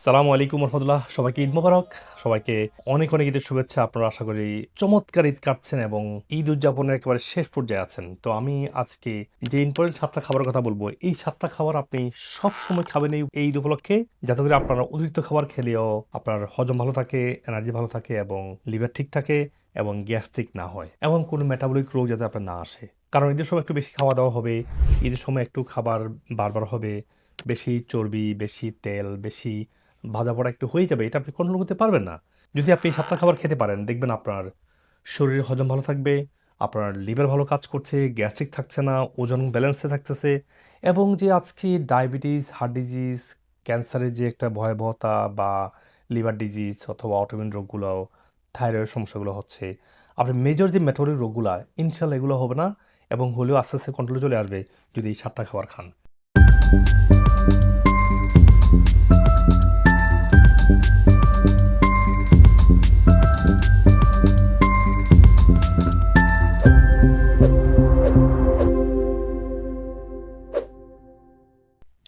সালামু আলাইকুম রহমতুল্লাহ। সবাইকে ঈদ মোবারক। সবাইকে অনেক অনেক ঈদের শুভেচ্ছা। আপনারা আশা করি চমৎকার ঈদ কাটছেন এবং ঈদ উদযাপনের একেবারে শেষ পর্যায়ে আছেন। তো আমি আজকে যে ইম্পর্টেন্ট ৭টা খাবারের কথা বলবো, এই ৭টা খাবার আপনি সবসময় খাবেন এই ঈদ উপলক্ষে, যাতে করে আপনারা অতিরিক্ত খাবার খেলেও আপনার হজম ভালো থাকে, এনার্জি ভালো থাকে এবং লিভার ঠিক থাকে এবং গ্যাস্ট্রিক না হয় এবং কোনো মেটাবলিক রোগ যাতে আপনার না আসে। কারণ ঈদের সময় একটু বেশি খাওয়া দাওয়া হবে, ঈদের সময় একটু খাবার বারবার হবে, বেশি চর্বি, বেশি তেল, বেশি ভাজা পোড়া একটু হয়ে যাবে, এটা আপনি কন্ট্রোল করতে পারবেন না। যদি আপনি এই ৭টা খাবার খেতে পারেন, দেখবেন আপনার শরীরের হজম ভালো থাকবে, আপনার লিভার ভালো কাজ করছে, গ্যাস্ট্রিক থাকছে না, ওজন ব্যালেন্সে থাকতেছে এবং যে আজকে ডায়াবেটিস, হার্ট ডিজিজ, ক্যান্সারের যে একটা ভয়াবহতা বা লিভার ডিজিজ অথবা অটোইমিউন রোগগুলো, থাইরয়েড সমস্যাগুলো হচ্ছে, আপনার মেজর যে মেটাবলিক রোগগুলো, ইনশাল্লাহ এগুলো হবে না এবং হলেও আস্তে আস্তে কন্ট্রোলে চলে আসবে যদি এই ৭টা খাবার খান।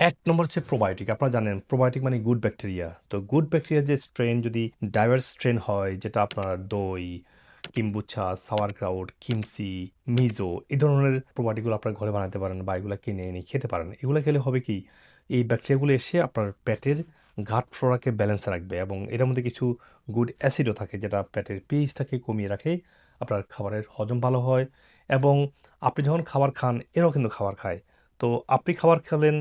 ১ নম্বর হচ্ছে প্রোবায়োটিক। আপনারা জানেন প্রোবায়োটিক মানে গুড ব্যাকটেরিয়া। তো গুড ব্যাকটেরিয়ার যে স্ট্রেন যদি ডাইভার্স স্ট্রেন হয়, যেটা আপনার দই, কিম্বুচা, সাওয়ারক্রাউট, কিমচি, মিজো এই ধরনের প্রোবায়োটিকগুলো আপনার ঘরে বানাতে পারেন বা এগুলা কিনে এনে খেতে পারেন। এগুলো খেলে হবে কি, এই ব্যাকটেরিয়াগুলো এসে আপনার পেটের গাট ফ্লোরাকে ব্যালেন্সে রাখবে এবং এটার মধ্যে কিছু গুড অ্যাসিডও থাকে যেটা পেটের পিএইচটাকে কমিয়ে রাখে। আপনার খাবারের হজম ভালো হয় এবং আপনি যখন খাবার খান এরাও কিন্তু খাবার খায়। তো আপনি খাবার খেলেন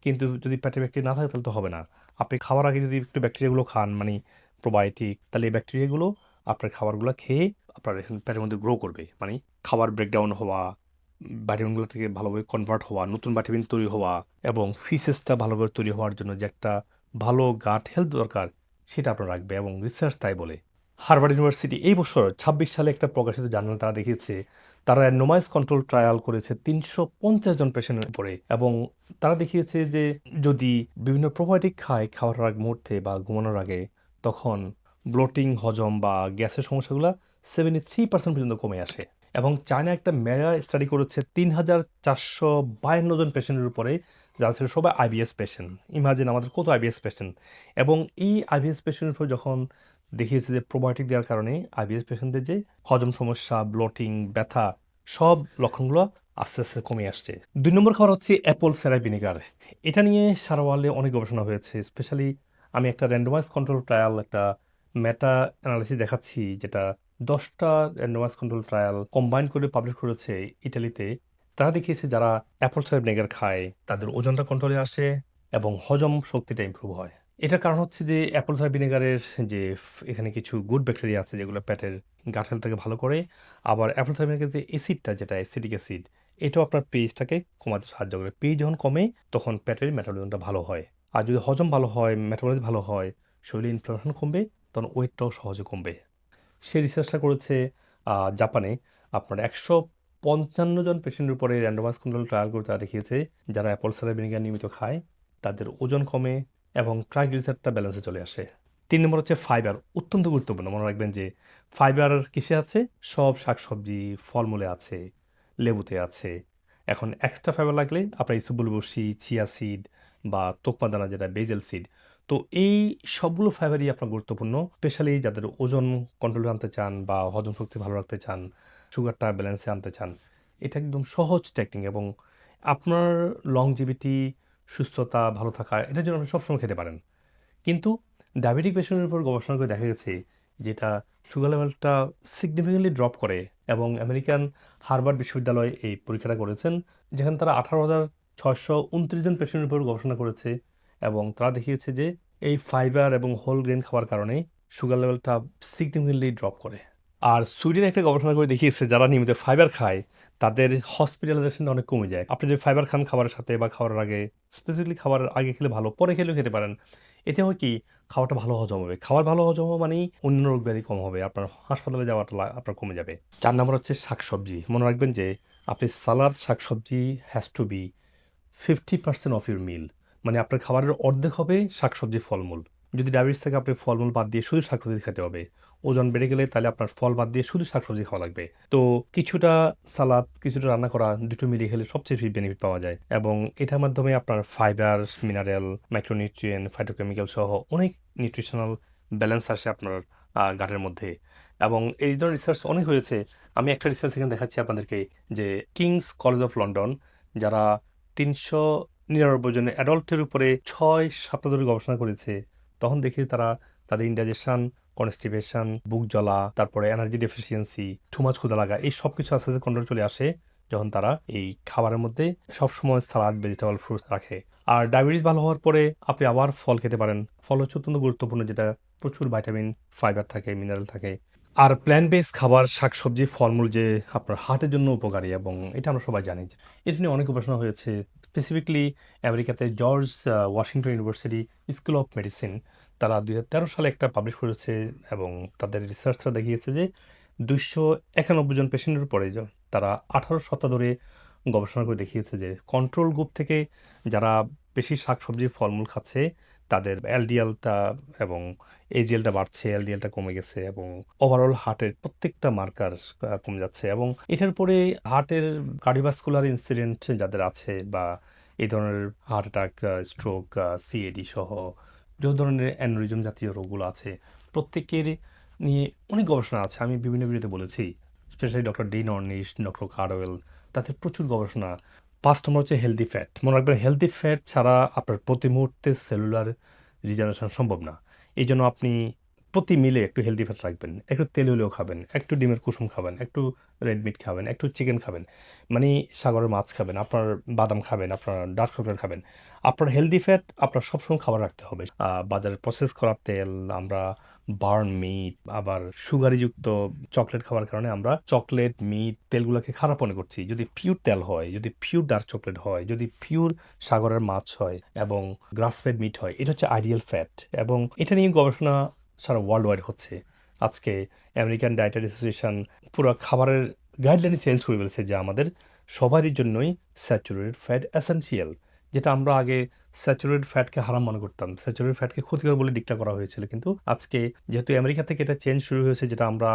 কিন্তু যদি পেটে ব্যাকটেরিয়া না থাকে তাহলে তো হবে না। আপনি খাওয়ার আগে যদি একটু ব্যাকটেরিয়াগুলো খান মানে প্রোবায়োটিক, তাহলে এই ব্যাকটেরিয়াগুলো আপনার খাবারগুলো খেয়ে আপনার এখন পেটের মধ্যে গ্রো করবে। মানে খাবার ব্রেকডাউন হওয়া, ভাইটামিনগুলো থেকে ভালোভাবে কনভার্ট হওয়া, নতুন ভাইটামিন তৈরি হওয়া এবং ফিসেসটা ভালোভাবে তৈরি হওয়ার জন্য যে একটা ভালো গাট হেলথ দরকার, সেটা আপনার রাখবে এবং রিসার্চ তাই বলে। হার্ভার্ড ইউনিভার্সিটি এই বছর ২৬ সালে একটা প্রকাশিত জার্নাল তারা দেখিয়েছে, তারা র্যান্ডমাইজ কন্ট্রোল ট্রায়াল করেছে ৩৫০ জন পেশেন্টের উপরে এবং তারা দেখিয়েছে যে যদি বিভিন্ন প্রোবায়োটিক খায় খাওয়ার আগ মুহূর্তে বা ঘুমানোর আগে, তখন ব্লোটিং, হজম বা গ্যাসের সমস্যাগুলো 73% পর্যন্ত কমে আসে। এবং চায়না একটা মেগা স্টাডি করেছে ৩,৪৫২ জন পেশেন্টের উপরে, যারা ছিল সবাই আইবিএস পেশেন্ট। ইমাজিন আমাদের কত আইবিএস পেশেন্ট। এবং এই আইবিএস পেশেন্টের উপর যখন দেখিয়েছে যে প্রোবায়োটিক দেওয়ার কারণে আইবিএস পেশেন্টদের যে হজম সমস্যা, ব্লোটিং, ব্যথা, সব লক্ষণগুলো আস্তে আস্তে কমে আসছে। ২ নম্বর খাবার হচ্ছে অ্যাপল সাইডার ভিনেগার। এটা নিয়ে সারা ওয়ার্ল্ডে অনেক গবেষণা হয়েছে। স্পেশালি আমি একটা র্যান্ডমাইজ কন্ট্রোল ট্রায়াল, একটা মেটা অ্যানালিসিস দেখাচ্ছি, যেটা ১০টা র্যান্ডমাইজ কন্ট্রোল ট্রায়াল কম্বাইন করে পাবলিশ করেছে ইটালিতে। তারা দেখিয়েছে যারা অ্যাপল সাইডার ভিনেগার খায় তাদের ওজনটা কন্ট্রোলে আসে এবং হজম শক্তিটা ইমপ্রুভ হয়। এটার কারণ হচ্ছে যে অ্যাপল সাইডার ভিনেগারের যে এখানে কিছু গুড ব্যাকটেরিয়া আছে যেগুলো পেটের গাট হেলথটাকে ভালো করে। আবার অ্যাপল সাইডার ভিনেগারের যে অ্যাসিডটা, যেটা অ্যাসিডিক অ্যাসিড, এটাও আপনার পিএইচটাকে কমাতে সাহায্য করে। পিএইচ যখন কমে তখন পেটের মেটাবলিজমটা ভালো হয়। আর যদি হজম ভালো হয়, মেটাবলিজম ভালো হয়, শরীরে ইনফ্লামেশন কমবে, তখন ওয়েটটাও সহজে কমবে। সে রিসার্চটা করেছে জাপানে। আপনার ১৫৫ জন পেশেন্টের উপরে র্যান্ডমাইজ কন্ট্রোল ট্রায়াল করে তারা দেখিয়েছে যারা অ্যাপল সাইডার ভিনেগার নিয়মিত খায় তাদের ওজন কমে এবং ট্রাইগ্লিসারাইডটা ব্যালেন্সে চলে আসে। ৩ নম্বর হচ্ছে ফাইবার, অত্যন্ত গুরুত্বপূর্ণ। মনে রাখবেন যে ফাইবার কিসে আছে? সব শাকসবজি, ফলমূলে আছে, লেবুতে আছে। এখন এক্সট্রা ফাইবার লাগলে আপনার ইসবগুল বসি, চিয়া সিড বা তোকমা দানা, যেটা বেজেল সিড। তো এই সবগুলো ফাইবারই আপনার গুরুত্বপূর্ণ, স্পেশালি যাদের ওজন কন্ট্রোলে আনতে চান বা হজম শক্তি ভালো রাখতে চান, সুগারটা ব্যালেন্সে আনতে চান। এটা একদম সহজ টেকনিক এবং আপনার লংজিভিটি, সুস্থতা, ভালো থাকা, এটার জন্য আপনি সবসময় খেতে পারেন। কিন্তু ডায়াবেটিক পেশেন্টের উপর গবেষণা করে দেখা গেছে যেটা সুগার লেভেলটা সিগনিফিকেন্টলি ড্রপ করে এবং আমেরিকান হার্ভার্ড বিশ্ববিদ্যালয় এই পরীক্ষাটা করেছেন, যেখানে তারা ১৮,৬২৯ জন পেশেন্টের উপর গবেষণা করেছে এবং তারা দেখিয়েছে যে এই ফাইবার এবং হোল গ্রেন খাওয়ার কারণে সুগার লেভেলটা সিগনিফিকেন্টলি ড্রপ করে। আর সুইডেন একটা গবেষণা করে দেখিয়েছে যারা নিয়মিত ফাইবার খায় তাদের হসপিটালাইজেশনটা অনেক কমে যায়। আপনি যদি ফাইবার খান খাবারের সাথে বা খাওয়ার আগে, স্পেসিফিকলি খাবারের আগে খেলে ভালো, পরে খেলেও খেতে পারেন। এতে হয় কি, খাওয়াটা ভালো হজম হবে। খাবার ভালো হজম হওয়া মানেই অন্য রোগ ব্যাধি কম হবে, আপনার হাসপাতালে যাওয়াটা আপনার কমে যাবে। ৪ নম্বর হচ্ছে শাকসবজি। মনে রাখবেন যে আপনি সালাদ, শাকসবজি has to be 50% of your meal. মানে আপনার খাবারের অর্ধেক হবে শাকসবজি, ফলমূল। যদি ডায়াবেটিস থাকে আপনি ফলমূল বাদ দিয়ে শুধু শাকসবজি খেতে হবে। ওজন বেড়ে গেলে তাহলে আপনার ফল বাদ দিয়ে শুধু শাকসবজি খাওয়া লাগবে। তো কিছুটা সালাদ, কিছুটা রান্না করা, দুটো মিলিয়ে খেলে সবচেয়ে বেশি বেনিফিট পাওয়া যায় এবং এটার মাধ্যমে আপনার ফাইবার, মিনারেল, মাইক্রোনিউট্রিয়েন্ট, ফাইটোকেমিক্যাল সহ অনেক নিউট্রিশনাল ব্যালেন্স আসে আপনার গাটের মধ্যে এবং এই ধরনের রিসার্চ অনেক হয়েছে। আমি একটা রিসার্চ এখানে দেখাচ্ছি আপনাদেরকে যে কিংস কলেজ অফ লন্ডন যারা ৩৯৯ জন অ্যাডাল্টের উপরে ৬ সপ্তাহ ধরে গবেষণা করেছে, তখন দেখি তারা তাদের ইন্ডাইজেশন, কনস্টিপেশন, বুক জ্বলা, তারপরে এনার্জি ডেফিসিয়েন্সি, টু মাচ ক্ষুধা লাগা, এই সব কিছু আস্তে আস্তে কন্ট্রোল চলে আসে যখন তারা এই খাবারের মধ্যে সবসময় সালাদ, ভেজিটেবল, ফ্রুটস রাখে। আর ডায়াবেটিস ভালো হওয়ার পরে আপনি আবার ফল খেতে পারেন। ফল হচ্ছে অত্যন্ত গুরুত্বপূর্ণ, যেটা প্রচুর ভাইটামিন, ফাইবার থাকে, মিনারেল থাকে। আর প্ল্যান্ট বেস খাবার, শাকসবজি, ফলমূল যে আপনার হার্টের জন্য উপকারী এবং এটা আমরা সবাই জানি। এটা নিয়ে অনেক গবেষণা হয়েছে। স্পেসিফিকলি আমেরিকাতে George Washington university school of medicine তারা ২০১৩ সালে একটা পাবলিশ করেছে এবং তাদের রিসার্চটা দেখিয়েছে যে ২৯১ জন পেশেন্টের উপরে তারা ১৮ সপ্তাহ ধরে গবেষণা করে দেখিয়েছে যে কন্ট্রোল গ্রুপ থেকে যারা বেশি শাকসবজি, ফলমূল খাচ্ছে তাদের এলডিএলটা এবং এইচডিএলটা বাড়ছে, এলডিএলটা কমে গেছে এবং ওভারঅল হার্টের প্রত্যেকটা মার্কার কমে যাচ্ছে এবং এটার পরে হার্টের কার্ডিওভাস্কুলার ইনসিডেন্ট যাদের আছে বা এই ধরনের হার্ট অ্যাটাক, স্ট্রোক, সিএডি সহ যে ধরনের অ্যানোরিজম জাতীয় রোগগুলো আছে প্রত্যেকের নিয়ে অনেক গবেষণা আছে। আমি বিভিন্ন ভিডিওতে বলেছি, specially doctor Dean Ornish, doctor Cardwell, তাদের প্রচুর গবেষণা। ৫ নম্বর হচ্ছে হেলদি ফ্যাট। মনে রাখবেন হেলদি ফ্যাট ছাড়া আপনার প্রতি মুহূর্তে সেলুলার রিজেনারেশন সম্ভব না। এই জন্য আপনি প্রতি মিলে একটু হেলদি ফ্যাট রাখবেন, একটু তেল হলেও খাবেন, একটু ডিমের কুসুম খাবেন, একটু রেড মিট খাবেন, একটু চিকেন খাবেন, মানে সাগরের মাছ খাবেন, আপনার বাদাম খাবেন, আপনার ডার্ক চকলেট খাবেন। আপনার হেলদি ফ্যাট আপনার সবসময় খাবার রাখতে হবে। বাজারে প্রসেস করা তেল, আমরা বার্ন মিট, আবার সুগারিযুক্ত চকলেট খাওয়ার কারণে আমরা চকলেট, মিট, তেলগুলোকে খারাপ মনে করছি। যদি পিওর তেল হয়, যদি পিওর ডার্ক চকলেট হয়, যদি পিওর সাগরের মাছ হয় এবং গ্রাস ফেড মিট হয়, এটা হচ্ছে আইডিয়াল ফ্যাট এবং এটা নিয়ে গবেষণা সারা ওয়ার্ল্ড ওয়াইড হচ্ছে। আজকে আমেরিকান ডায়েটারি অ্যাসোসিয়েশন পুরো খাবারের গাইডলাইন চেঞ্জ করে ফেলেছে যে আমাদের সবারই জন্যই স্যাচুরেটেড ফ্যাট এসেনশিয়াল। যেটা আমরা আগে স্যাচুরেটেড ফ্যাটকে হারাম মনে করতাম, স্যাচুরেটেড ফ্যাটকে ক্ষতিকর বলে ডিক্লেয়ার করা হয়েছিল, কিন্তু আজকে যেহেতু আমেরিকা থেকে এটা চেঞ্জ শুরু হয়েছে, যেটা আমরা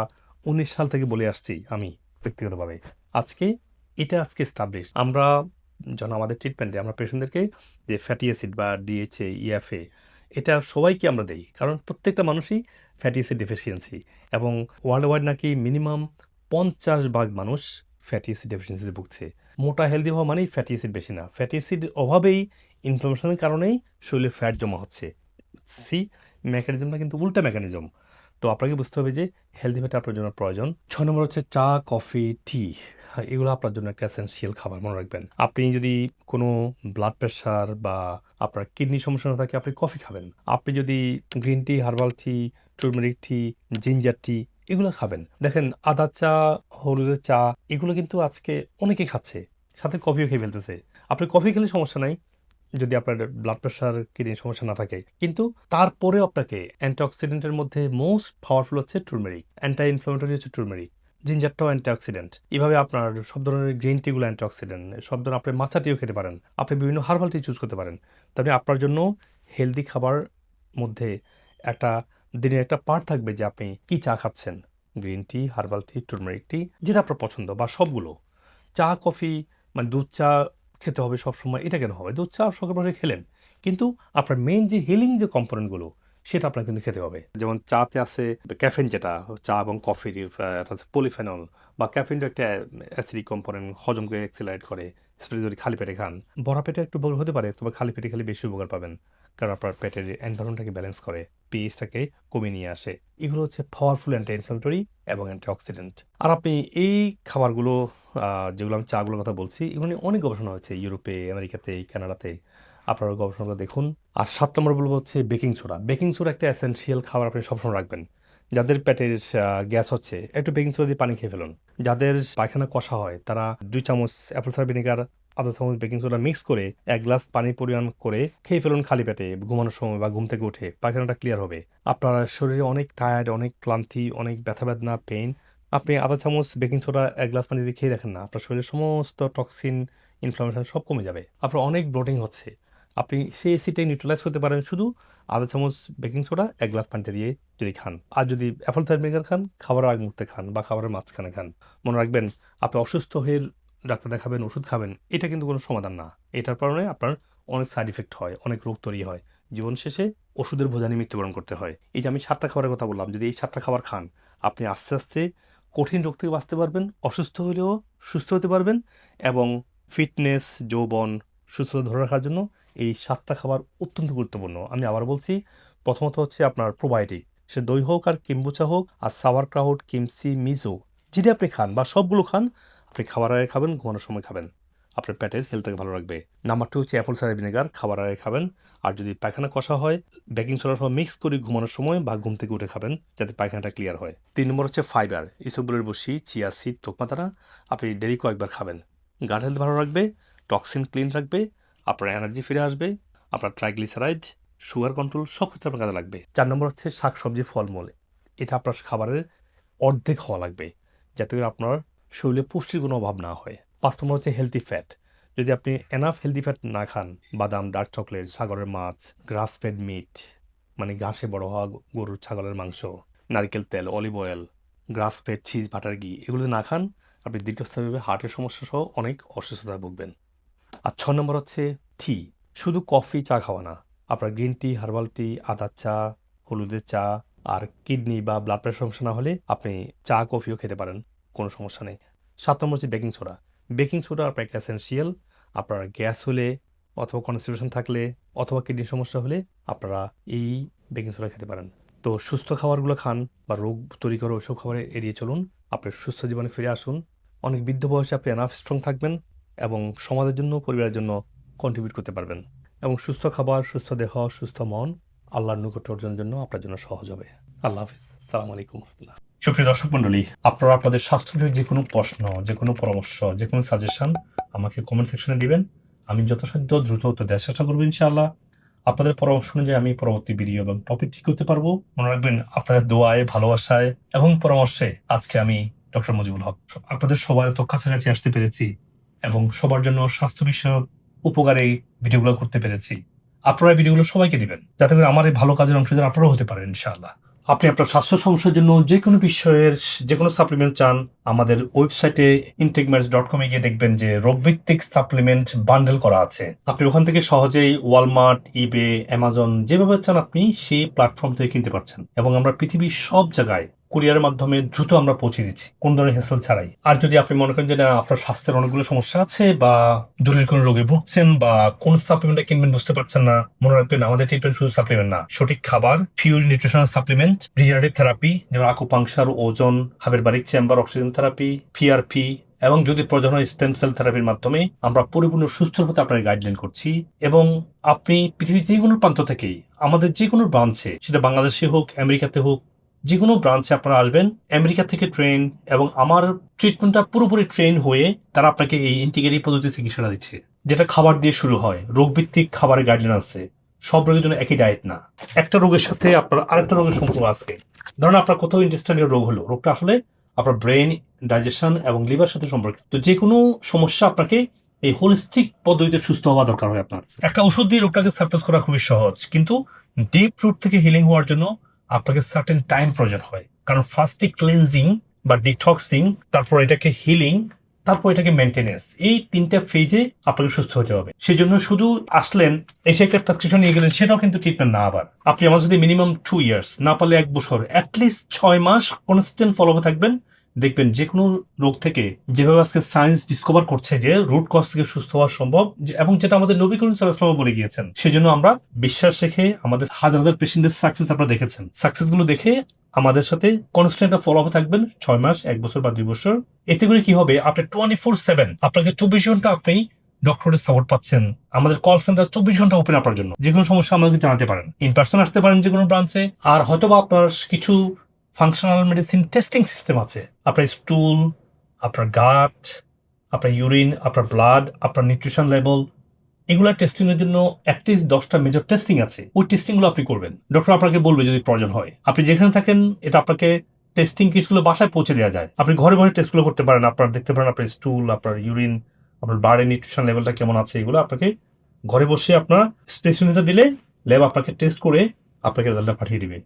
১৯ সাল থেকে বলে আসছি আমি ব্যক্তিগতভাবে, আজকে আজকে এস্টাবলিশ। আমরা যখন আমাদের ট্রিটমেন্টে আমরা পেশেন্টদেরকে যে ফ্যাটি অ্যাসিড বা ডিএইচএ, ইএফএ, এটা সবাইকে আমরা দেই, কারণ প্রত্যেকটা মানুষই ফ্যাটি অ্যাসিড ডেফিসিয়েন্সি এবং ওয়ার্ল্ড ওয়াইড নাকি মিনিমাম ৫০% মানুষ ফ্যাটি অ্যাসিড ডেফিসিয়েন্সিতে ভুগছে। মোটা হেলদি হওয়া মানেই ফ্যাটি অ্যাসিড বেশি না, ফ্যাটি অ্যাসিড অভাবেই, ইনফ্লামেশনের কারণেই শরীরে ফ্যাট জমা হচ্ছে। সি মেকানিজমটা কিন্তু উল্টা মেকানিজম। তো আপনাকে বুঝতে হবে যে হেলদি ফ্যাট আপনার জন্য প্রয়োজন। ৬ নম্বর হচ্ছে চা, কফি, টি। এগুলো আপনার জন্য একটা এসেনশিয়াল খাবার, মনে রাখবেন। আপনি যদি কোনো ব্লাড প্রেশার বা আপনার কিডনি সমস্যা না থাকে আপনি কফি খাবেন। আপনি যদি green tea, herbal tea, turmeric tea, ginger tea এগুলো খাবেন। দেখেন আদা চা, হলুদের চা এগুলো কিন্তু আজকে অনেকেই খাচ্ছে, সাথে কফিও খেয়ে ফেলতেছে। আপনি কফি খেলে সমস্যা নাই যদি আপনার ব্লাড প্রেশার, কিডনির সমস্যা না থাকে, কিন্তু তারপরেও আপনাকে অ্যান্টিঅক্সিডেন্টের মধ্যে মোস্ট পাওয়ারফুল হচ্ছে টারমেরিক, অ্যান্টি ইনফ্লামেটরি হচ্ছে টারমেরিক, জিঞ্জারটাও অ্যান্টিঅক্সিডেন্ট। এভাবে আপনার সব ধরনের গ্রিন টিগুলো অ্যান্টিঅক্সিডেন্ট, সব ধরনের আপনি মাছা টিও খেতে পারেন, আপনি বিভিন্ন হার্বাল টি চুজ করতে পারেন। তবে আপনার জন্য হেলদি খাবার মধ্যে একটা দিনের একটা পার্ট থাকবে যে আপনি কি চা খাচ্ছেন, green tea, herbal tea, turmeric tea, যেটা আপনার পছন্দ, বা সবগুলো। চা, কফি, মানে দুধ চা খেতে হবে সবসময় এটা কেন হবে? দুধ চা শখের বশে খেলেন, কিন্তু আপনার মেইন যে হিলিং যে কম্পোনেন্টগুলো সেটা আপনার কিন্তু খেতে হবে। যেমন চাতে আছে ক্যাফেন, যেটা চা এবং কফির পলিফেনল, বা ক্যাফেনটা একটা অ্যাসিডিক কম্পোনেন্ট, হজমকে অ্যাক্সিলারেট করে, স্পেশালি যদি খালি পেটে খান। ভরা পেটে একটু উপকার হতে পারে, তবে খালি পেটে খেলে বেশি উপকার পাবেন, কারণ আপনার পেটের এনভায়রনমেন্টটাকে ব্যালেন্স করে, পিএইচটাকে কমিয়ে নিয়ে আসে। এগুলো হচ্ছে পাওয়ারফুল অ্যান্টি ইনফ্লামেটরি এবং অ্যান্টিঅক্সিডেন্ট। আর আপনি এই খাবারগুলো যেগুলো আমি চাগুলোর কথা বলছি, এগুলো নিয়ে অনেক গবেষণা হয়েছে ইউরোপে, আমেরিকাতে, কানাডাতে। আপনারা গবেষণাগুলো দেখুন। আর ৭ নম্বর বলবো হচ্ছে বেকিং সোডা। বেকিং সোডা একটা এসেনশিয়াল খাবার, আপনি সবসময় রাখবেন। যাদের পেটের গ্যাস হচ্ছে একটু বেকিং সোডা দিয়ে পানি খেয়ে ফেলুন। যাদের পায়খানা কষা হয় তারা ২ চামচ অ্যাপল সাইডার ভিনেগার, আধা চামচ বেকিং সোডা মিক্স করে ১ গ্লাস পানির পরিমাণ করে খেয়ে ফেলুন খালি পেটে ঘুমানোর সময় বা ঘুম থেকে উঠে, পায়খানাটা ক্লিয়ার হবে। আপনার শরীরে অনেক টায়ার্ড, অনেক ক্লান্তি, অনেক ব্যথা বেদনা, পেইন, আপনি আধা চামচ বেকিং সোডা ১ গ্লাস পানি দিয়ে খেয়ে দেখেন না, আপনার শরীরের সমস্ত টক্সিন, ইনফ্লামেশন সব কমে যাবে। আপনার অনেক ব্লোটিং হচ্ছে, আপনি সেই অ্যাসিডটাই নিউট্রালাইজ করতে পারেন শুধু আধা চামচ বেকিং সোডা 1 গ্লাস পানিতে দিয়ে যদি খান। আর যদি অ্যাপল সাইডার ভিনেগার খান, খাবারের আগ মুহূর্তে খান বা খাবারের মাঝখানে খান। মনে রাখবেন, আপনি অসুস্থ হয়ে ডাক্তার দেখাবেন, ওষুধ খাবেন, এটা কিন্তু কোনো সমাধান না। এটার কারণে আপনার অনেক সাইড ইফেক্ট হয়, অনেক রোগ তৈরি হয়। জীবন শেষে ওষুধের বোঝা নিয়ে মৃত্যুবরণ করতে হয়। এই যে আমি 7টা খাবারের কথা বললাম, যদি এই 7টা খাবার খান, আপনি আস্তে আস্তে কঠিন রোগ থেকে বাঁচতে পারবেন, অসুস্থ হলেও সুস্থ হতে পারবেন এবং ফিটনেস, যৌবন, সুস্থতা ধরে রাখার জন্য এই 7টা খাবার অত্যন্ত গুরুত্বপূর্ণ। আমি আবার বলছি, প্রথমত হচ্ছে আপনার প্রোবায়োটিক, সে দই হোক আর কিম্বুচা হোক আর সাওয়ারক্রাউট, কিমচি, মিজো যদি আপনি খান বা সবগুলো খান, আপনি খাবার আগে খাবেন, ঘুমানোর সময় খাবেন, আপনার পেটের হেলথকে ভালো রাখবে। নাম্বার 2 হচ্ছে অ্যাপল সাইডার ভিনেগার, খাবার আগে খাবেন। আর যদি পায়খানা কষা হয়, বেকিং সোডা সহ মিক্স করে ঘুমানোর সময় বা ঘুম থেকে উঠে খাবেন, যাতে পায়খানাটা ক্লিয়ার হয়। 3 নম্বর হচ্ছে ফাইবার, ইসবগুলের বসি, চিয়া সিড, তোকমাতারা আপনি ডেইলি কয়েকবার খাবেন। গাট হেলথ ভালো রাখবে, টক্সিন ক্লিন রাখবে, আপনার এনার্জি ফিরে আসবে, আপনার ট্রাইগ্লিসারাইড, সুগার কন্ট্রোল সব ক্ষেত্রে আপনার কাজে লাগবে। 4 নম্বর হচ্ছে শাকসবজি, ফলমূল, এটা আপনার খাবারের অর্ধেক হওয়া লাগবে, যাতে করে আপনার শরীরে পুষ্টির কোনো অভাব না হয়। 5 নম্বর হচ্ছে হেলদি ফ্যাট, যদি আপনি এনাফ হেলদি ফ্যাট না খান, বাদাম, ডার্ক চকলেট, সাগরের মাছ, গ্রাস ফেড মিট মানে ঘাসে বড় হওয়া গরুর ছাগলের মাংস, নারকেল তেল, অলিভ অয়েল, গ্রাস ফেড চিজ, বাটার ঘি, এগুলো না খান, আপনি দীর্ঘস্থায়ীভাবে হার্টের সমস্যা সহ অনেক অসুস্থতায় ভুগবেন। আর 6 নম্বর হচ্ছে টি, শুধু কফি চা খাওয়া না, আপনার গ্রিন টি, হার্বাল টি, আদার চা, হলুদের চা। আর কিডনি বা ব্লাড প্রেশার সমস্যা না হলে আপনি চা কফিও খেতে পারেন, কোনো সমস্যা নেই। 7 নম্বর হচ্ছে বেকিং সোডা। বেকিং সোডা আপনার একটা এসেনশিয়াল, আপনার গ্যাস হলে অথবা কনস্টিপেশন থাকলে অথবা কিডনির সমস্যা হলে আপনারা এই বেকিং সোডা খেতে পারেন। তো সুস্থ খাবারগুলো খান বা রোগ তৈরি করে ওইসব খাবার এড়িয়ে চলুন, আপনি সুস্থ জীবনে ফিরে আসুন। অনেক বৃদ্ধ বয়সে আপনি এনাফ স্ট্রং থাকবেন এবং সমাজের জন্য, পরিবারের জন্য কন্ট্রিবিউট করতে পারবেন। এবং সুস্থ খাবার, সুস্থ দেহ, সুস্থ মন আল্লাহর নিকট অর্জনের জন্য আপনার জন্য সহজ হবে। আল্লাহ হাফিজ। সালাম আলাইকুম রহমতুল্লাহ। সুপ্রিয় দর্শক মণ্ডলী, আপনারা আপনাদের স্বাস্থ্যের যে কোনো প্রশ্ন, যে কোনো পরামর্শ, যে কোনো সাজেশন আমাকে কমেন্ট সেকশনে দিবেন। আমি যথাসাধ্য দ্রুত উত্তর দেওয়ার চেষ্টা করবো ইনশাআল্লাহ। আপনাদের পরামর্শ অনুযায়ী আমি পরবর্তী ভিডিও এবং টপিক ঠিক করতে পারবো। মনে রাখবেন, আপনাদের দোয়ায়, ভালোবাসায় এবং পরামর্শে আজকে আমি ডক্টর মুজিবুল হক আপনাদের সবার এত কাছাকাছি আসতে পেরেছি এবং সবার জন্য স্বাস্থ্য বিষয়ক উপকারী ভিডিওগুলো করতে পেরেছি। আপনারা এই ভিডিওগুলো সবাইকে দিবেন, যাতে করে আমার এই ভালো কাজের অংশীদার আপনারাও হতে পারেন ইনশাআল্লাহ। আপনি আপনার স্বাস্থ্য সমস্যার জন্য যে কোনো বিষয়ের যে কোনো সাপ্লিমেন্ট চান, আমাদের ওয়েবসাইটে integmeds.com গিয়ে দেখবেন যে রোগভিত্তিক সাপ্লিমেন্ট বান্ডেল করা আছে। আপনি ওখান থেকে সহজেই ওয়ালমার্ট, ইবে, অ্যামাজন যেভাবে চান আপনি সেই প্ল্যাটফর্ম থেকে কিনতে পারছেন এবং আমরা পৃথিবীর সব জায়গায় কুরিয়ারের মাধ্যমে দ্রুত আমরা পৌঁছে দিচ্ছি, কোন ধরনের হেসেল ছাড়াই। আর যদি আপনি মনে করেন যে না, আপনার স্বাস্থ্যের অনেকগুলো সমস্যা আছে বা জটিল কোনো রোগে ভুগছেন বা কোন সাপ্লিমেন্টটা কিনবেন বুঝতে পারছেন না, মনে রাখবেন আমাদের ট্রিটমেন্ট শুধু সাপ্লিমেন্ট না, সঠিক খাবার, pure nutritional supplement, regenerative therapy যেমন আকুপাংশার, ওজন, hyperbaric chamber, oxygen therapy, PRP এবং যদি প্রয়োজন হয় স্টেম সেল থেরাপির মাধ্যমে আমরা পরিপূর্ণ সুস্থ হতে আপনাকে গাইডলাইন করছি। এবং আপনি পৃথিবীর যে কোনো প্রান্ত থেকেই আমাদের যে কোনো ব্রাঞ্চে, সেটা বাংলাদেশে হোক, আমেরিকাতে হোক, যে কোনো ব্রাঞ্চে আপনারা আসবেন, আমেরিকা থেকে ট্রেন এবং আমার ট্রিটমেন্টটা পুরোপুরি ট্রেন হয়ে তারা আপনাকে এই ইন্টিগ্রেটিভ পদ্ধতি চিকিৎসাটা দিচ্ছে, যেটা খাবার দিয়ে শুরু হয়। রোগভিত্তিক খাবারের গাইডলাইন আছে, সব রোগের জন্য একই ডায়েট না, একটা রোগের সাথে আপনার আরেকটা রোগের সম্পর্ক আছে। ধরুন আপনার কোথাও ইন্টেস্টাইনাল রোগ হলো, রোগটা আসলে আপনার ব্রেন, ডাইজেশন এবং লিভার সাথে সম্পর্কিত। তো যে কোনো সমস্যা আপনাকে এই হোলিস্টিক পদ্ধতিতে সুস্থ হওয়া দরকার হয়। আপনার একটা ওষুধ দিয়ে রোগটাকে সাপ্রেস করা খুবই সহজ, কিন্তু ডিপ রুট থেকে হিলিং হওয়ার জন্য আপনাকে সার্টেন টাইম প্রয়োজন হয়। কারণ ফার্স্টে ক্লিনজিং বা ডিটক্সিং, তারপর এটাকে হিলিং, তারপর এটাকে মেনটেনেন্স, এই 3টা ফেজে আপনাকে সুস্থ হতে হবে। সেই জন্য শুধু আসলেন, এসে একটা প্রেসক্রিপশন নিয়ে গেলেন, সেটাও কিন্তু ট্রিটমেন্ট না। আবার আপনি আমার যদি মিনিমাম 2 ইয়ার্স, না পারলে 1 বছর, অ্যাটলিস্ট 6 মাস কনস্ট্যান্ট ফলো থাকবেন, দেখবেন যে কোনো রোগ থেকে যেভাবে আজকে সায়েন্স ডিসকভার করছে যে রুট কজ থেকে সুস্থ হওয়া সম্ভব, এবং যেটা আমাদের নবী করিম সাল্লাল্লাহু আলাইহি ওয়াসাল্লাম বলে গিয়েছেন। সেজন্য আমরা বিশ্বাস রেখে আমাদের হাজার হাজার পেশেন্টের সাকসেস আপনারা দেখেছেন, সাকসেসগুলো দেখে আমাদের সাথে কনস্ট্যান্ট ফলো আপ থাকবেন 6 মাস, 1 বছর বা 2 বছর। এতে করে কি হবে, আপনি 24/7 আপনাকে 24 ঘন্টা আপনি ডক্টরের সাপোর্ট পাচ্ছেন। আমাদের কল সেন্টার 24 ঘন্টা ওপেন আপনার জন্য। যে কোনো সমস্যা আমাদেরকে জানাতে পারেন, ইন পার্সন আসতে পারেন যে কোনো ব্রাঞ্চে। আর হয়তোবা আপনার কিছু ফাংশনাল মেডিসিন টেস্টিং সিস্টেম আছে, আপনার স্টুল, আপনার গাট, আপনার ইউরিন, আপনার ব্লাড, আপনার নিউট্রিশন লেভেল, এগুলা টেস্টিং এর জন্য অ্যাটলিস্ট 10টা মেজর টেস্টিং আছে। ওই টেস্টিং গুলো আপনি করবেন, ডক্টর আপনাকে বলবে যদি প্রয়োজন হয়। আপনি যেখানে থাকেন এটা আপনাকে টেস্টিং কিটগুলো বাসায় পৌঁছে দেওয়া যায়, আপনি ঘরে ঘরে টেস্টগুলো করতে পারেন। আপনার দেখতে পারেন আপনার স্টুল, আপনার ইউরিন, আপনার ব্লাডের নিউট্রিশন লেভেলটা কেমন আছে, এগুলো আপনাকে ঘরে বসে আপনার স্পেসিমেনটা দিলে ল্যাব আপনাকে টেস্ট করে আপনাকে রেজাল্টটা পাঠিয়ে দিবে।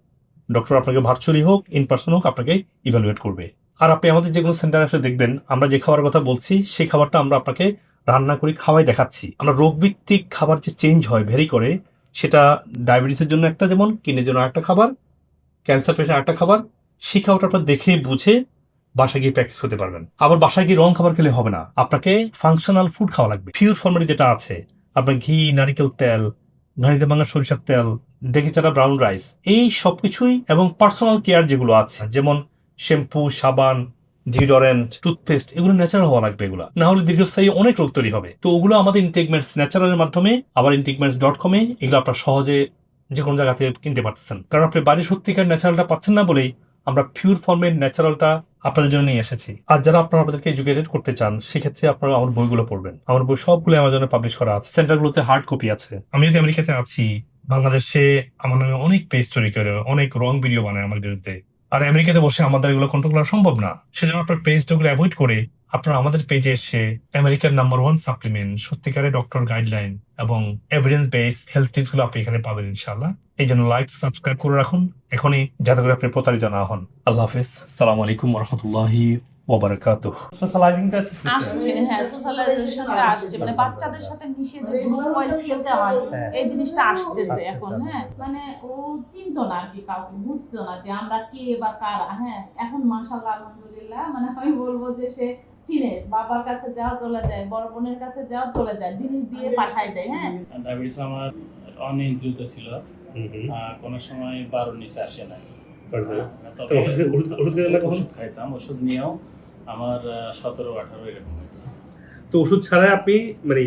ডক্টর আপনাকে ভার্চুয়ালি হোক ইন পার্সন হোক আপনাকে ইভ্যালুয়েট করবে। আর আপনি আমাদের যে কোনো সেন্টারে আসলে দেখবেন আমরা যে খাবারের কথা বলছি সেই খাবারটা আমরা আপনাকে রান্না করে খাওয়াই দেখাচ্ছি। আমরা রোগভিত্তিক খাবার যে চেঞ্জ হয় ভেরি করে, সেটা ডায়াবেটিসের জন্য একটা, যেমন কিডনির জন্য একটা খাবার, ক্যান্সার পেশেন্ট একটা খাবার, সেই খাবারটা আপনার দেখে বুঝে বাসায় গিয়ে প্র্যাকটিস করতে পারবেন। আবার বাসায় গিয়ে রং খাবার খেলে হবে না, আপনাকে ফাংশনাল ফুড খাওয়া লাগবে। পিওর ফর্মেটে যেটা আছে আপনার ঘি, নারিকেল তেল, ঘানিতে ভাঙা সরিষার তেল, ডেকে চাটা ব্রাউন রাইস, এই সবকিছুই এবং পার্সোনাল কেয়ার যেগুলো আছে যেমন শ্যাম্পু, সাবান, ডিওডোরেন্ট, টুথপেস্ট, এগুলো ন্যাচারাল হওয়া লাগবে। এগুলো না হলে দীর্ঘস্থায়ী অনেক রোগ তৈরি হবে। তো ওগুলো আমাদের ইনটেকমেন্টস ন্যাচারালের মাধ্যমে, আবার ইনটেকমেন্টস.com এ এগুলো আপনার সহজে যে কোনো জায়গা থেকে কিনতে পারতেছেন। কারণ আপনি বাড়ির সত্যিকার ন্যাচারালটা পাচ্ছেন না বলেই আমরা পিওর ফর্মের ন্যাচারালটা আপনাদের জন্য নিয়ে এসেছি। আর যারা আপনারা আপনাদেরকে এডুকেটেড করতে চান সেক্ষেত্রে আপনারা আমার বইগুলো পড়বেন। আমার বই সবগুলো অ্যামাজনে পাবলিশ করা আছে, সেন্টারগুলোতে হার্ড কপি আছে। আমি যদি আমেরিকাতে আছি, বাংলাদেশে আমার নামে অনেক পেজ তৈরি করে অনেক রং ভিডিও বানায় আমার বিরুদ্ধে, আর আমেরিকাতে বসে আমাদের এগুলো কন্ট্রোল করা সম্ভব না। সেজন্য আপনার পেজগুলো অ্যাভয়েড করে আপনারা আমাদের পেজে এসে আমেরিকার নাম্বার 1 সাপ্লিমেন্ট, সত্যিকারের ডক্টর গাইডলাইন এবং এভিডেন্স বেস হেলথ টিপস গুলো আপনি এখানে পাবেন ইনশাআল্লাহ। এই জন্য লাইক, সাবস্ক্রাইব করে রাখুন এখনই, যাতে করে আপনি প্রতারিত না হন। আল্লাহ হাফেজ, আসসালামু আলাইকুম ওয়া রাহমাতুল্লাহি ওয়া বারাকাতুহু। সোশ্যালাইজিংটা আসছে, হ্যাঁ, সোশ্যালাইজেশনটা আসছে, মানে বাচ্চাদের সাথে মিশে যে গ্রুপ ওয়াইজ খেলতে হয়, এই জিনিসটা আসতেছে এখন। হ্যাঁ, মানে ও চিনতো না আর কি, কাউকে বুঝতো না যে আমরা কে বা কারা। হ্যাঁ, এখন মাশাআল্লাহ আলহামদুলিল্লাহ, মানে আমি বলবো যে সে চিনে, বাবার কাছে যাও চলে যায়, বড় বোনের কাছে যাও চলে যায়, জিনিস দিয়ে পাঠাই দেয়। হ্যাঁ, ডায়াবেটিস আমার অনিয়ন্ত্রিত ছিল, কোনো সময় 12 নিচে আসে না। তবে ওষুধ খাইতাম, ওষুধ নিয়েও আমার 17-18 এরকম হতো। তো ওষুধ ছাড়া আপনি মানে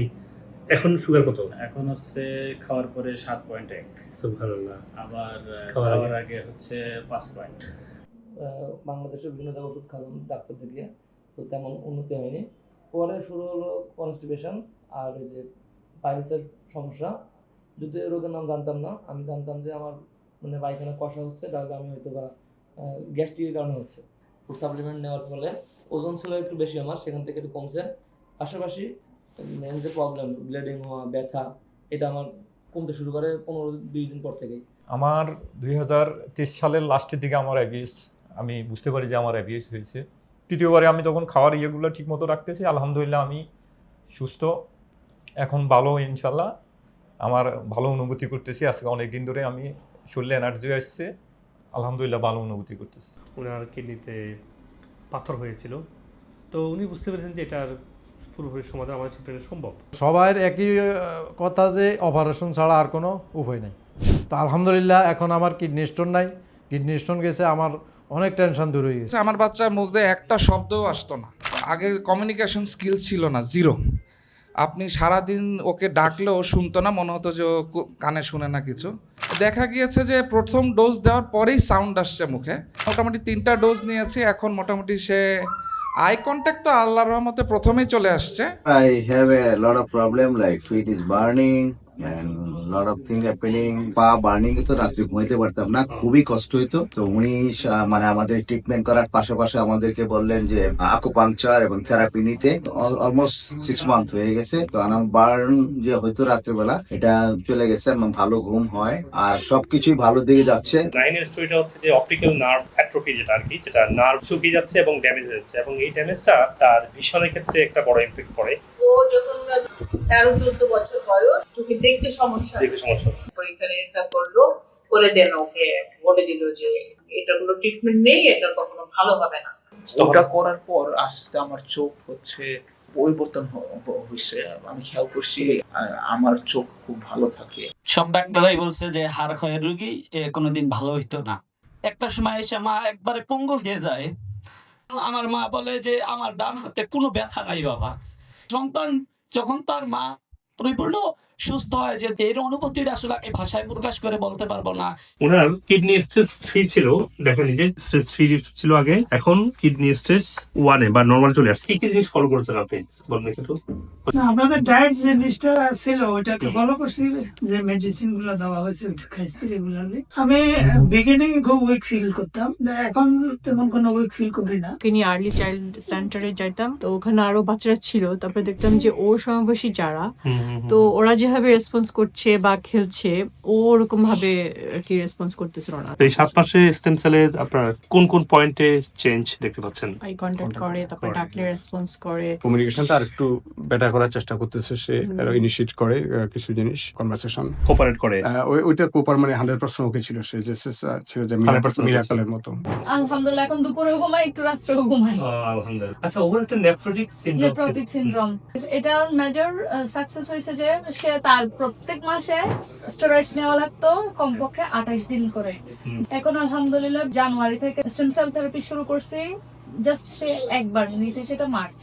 এখন সুগার কত? এখন হচ্ছে খাওয়ার পরে 7.1, সুবহানাল্লাহ। আবার খাওয়ার আগে হচ্ছে 5 পয়েন্ট। বাংলাদেশের বিভিন্ন জায়গায় ওষুধ খালাম ডাক্তার দেখিয়ে, তো তেমন উন্নতি হয়নি। পরে শুরু হলো কনস্টিপেশন আর ওই যে পাইলসের সমস্যা। যদি রোগের নাম জানতাম না, আমি জানতাম যে আমার মানে পায়খানা কষা হচ্ছে, তাহলে আমি হয়তো বা গ্যাস্ট্রিকের কারণে হচ্ছে। ফুড সাপ্লিমেন্ট নেওয়ার ফলে ওজন ছিল একটু বেশি আমার, সেখান থেকে একটু কমছে। পাশাপাশি মেন যে প্রবলেম ব্লিডিং হওয়া, ব্যথা, এটা আমার কমতে শুরু করে 15-20 দিন পর থেকেই। আমার 2023 সালের লাস্টের দিকে আমার অ্যাবিউস, আমি বুঝতে পারি যে আমার অ্যাবিউস হয়েছে। তৃতীয়বারে আমি যখন খাওয়ার ইয়েগুলো ঠিক মতো রাখতেছি, আলহামদুলিল্লাহ আমি সুস্থ, এখন ভালো ইনশাল্লাহ, আমার ভালো অনুভূতি করতেছি। আজকে অনেক দিন ধরে আমি শরীরে এনার্জি আসছে, আলহামদুলিল্লাহ ভালো অনুভূতি করতেছি। ওনার কিডনিতে পাথর হয়েছিল, তো উনি বুঝতে পেরেছেন যে এটার পুরোপুরি সমাধান আমাদের ট্রিটমেন্ট সম্ভব। সবার একই কথা যে অপারেশন ছাড়া আর কোনো উপায় নেই। তো আলহামদুলিল্লাহ এখন আমার কিডনি স্টোন নাই, কিডনি স্টোন গেছে, আমার অনেক টেনশন দূর হয়ে গেছে। আমার বাচ্চার মুখ দিয়ে একটা শব্দও আসতো না, আগে কমিউনিকেশন স্কিল ছিল না, জিরো। আপনি সারাদিন ওকে ডাকলেও শুনতো না, মনে হতো যে ও কানে শুনে না কিছু। দেখা গিয়েছে যে প্রথম ডোজ দেওয়ার পরেই সাউন্ড আসছে মুখে। মোটামুটি 3টা ডোজ নিয়েছি, এখন মোটামুটি সে আই কন্ট্যাক্ট তো আল্লাহর রহমতে প্রথমেই চলে আসছে। I have a lot of problem like feet is burning and lot of things happening. পা বার্নিং তো রাত্রে ঘুমাইতে পারতাম না, খুবই কষ্ট হইতো। তো উনি মানে আমাদের ট্রিটমেন্ট করার পাশাপাশি আমাদেরকে বললেন যে আকুপাংচার এবং থেরাপি নিতে। অলমোস্ট 6 মান্থ হয়ে গেছে। তো আমার বার্ন যে হয়তো রাত্রেবেলা, এটা চলে গেছে এবং ভালো ঘুম হয় আর সবকিছুই ভালো দিকে যাচ্ছে। 9 এর স্টোরিটা হচ্ছে যে অপটিক্যাল নার্ভ অ্যাট্রফি, যেটা আর কি, যেটা নার্ভ শুকিয়ে যাচ্ছে এবং ড্যামেজ হয়ে যাচ্ছে, এবং এই ড্যামেজটা তার ভিশনের ক্ষেত্রে একটা বড় ইমপ্যাক্ট পড়ে। ও যখন 13-14 বছর বয়স, চোখে দেখতে সমস্যা হচ্ছে, পরীক্ষা নিরীক্ষা করলো, করে দেন ওকে বলে দিল যে এটা কোনো ট্রিটমেন্ট নেই, এটা কখনো ভালো হবে না। ওটা করার পর আস্তে আস্তে আমার চোখ হচ্ছে পরিবর্তন হয়েছে। আমি খেয়াল করছি আমার চোখ খুব ভালো থাকে। সব ডাক্তাররাই বলছে যে হাড় ক্ষয়ের রোগী কোনোদিন ভালো হইতো না। একটা সময় এসে মা একবারে পঙ্গু হয়ে যায়। আমার মা বলে যে আমার ডান হাতে কোনো ব্যথা নাই বাবা। সন্তান যখন তার মা পরিপূর্ণ সুস্থ হয়, যে এর অনুভূতিটা আসলে আমি ভাষায় প্রকাশ করে বলতে পারবো না। ওনার কিডনি স্টেজ 3 ছিল, দেখেন এই যে স্টেজ 3 ছিল আগে, এখন কিডনি স্টেজ 1 এ বা নরমাল চলে আসছে। কি কি জিনিস ফলো করেছেন আপনি বলুন একটু? আমাদের ডায়েট যে লিস্টটা ছিল ওইটাকে ফলো করছি, যে মেডিসিন গুলো দেওয়া হয়েছে ওইটা খাইছি রেগুলারলি। আমি বিগিনিং খুব উইক ফিল করতাম, এখন তেমন কোনো উইক ফিল করি না। তিনি আর্লি চাইল্ড সেন্টারে যেতাম, তো ওখানে আরো বাচ্চারা ছিল, তারপরে দেখতাম যে ওর সমবয়সী যারা, তো ওরা যেভাবে যেভাবে রেসপন্স করছে বা খেলছে ও ওরকম ভাবে আর কি রেসপন্স করতেছিল না। এই 7 মাসে স্টেম সেলে আপনার কোন কোন পয়েন্টে চেঞ্জ দেখতে পাচ্ছেন? আই কন্টাক্ট করে, তারপর ডাকলে রেসপন্স করে। কমিউনিকেশনটা আর একটু বেটার করার চেষ্টা করতেছে, সে ইনিশিয়েট করে কিছু জিনিস, কনভারসেশন কোঅপারেট করে। ওইটা কোপার মানে 100% ওকে ছিল, সে যে ছিল যে মিরাকলের মতো। আলহামদুলিল্লাহ এখন দুপুরে ঘুমাই, একটু রাত্রেও ঘুমাই। আলহামদুলিল্লাহ। আচ্ছা, ওর একটা নেফ্রোটিক সিনড্রোম, এটা মেজর সাকসেস হয়েছে যে সে তার প্রত্যেক মাসে স্টেরয়েডস নেওয়া লাগতো কমপক্ষে 28 দিন করে। এখন আলহামদুলিল্লাহ জানুয়ারি থেকে স্টেম সেল থেরাপি শুরু করছি, জাস্ট সে একবার নিয়েছে, সেটা মার্চ।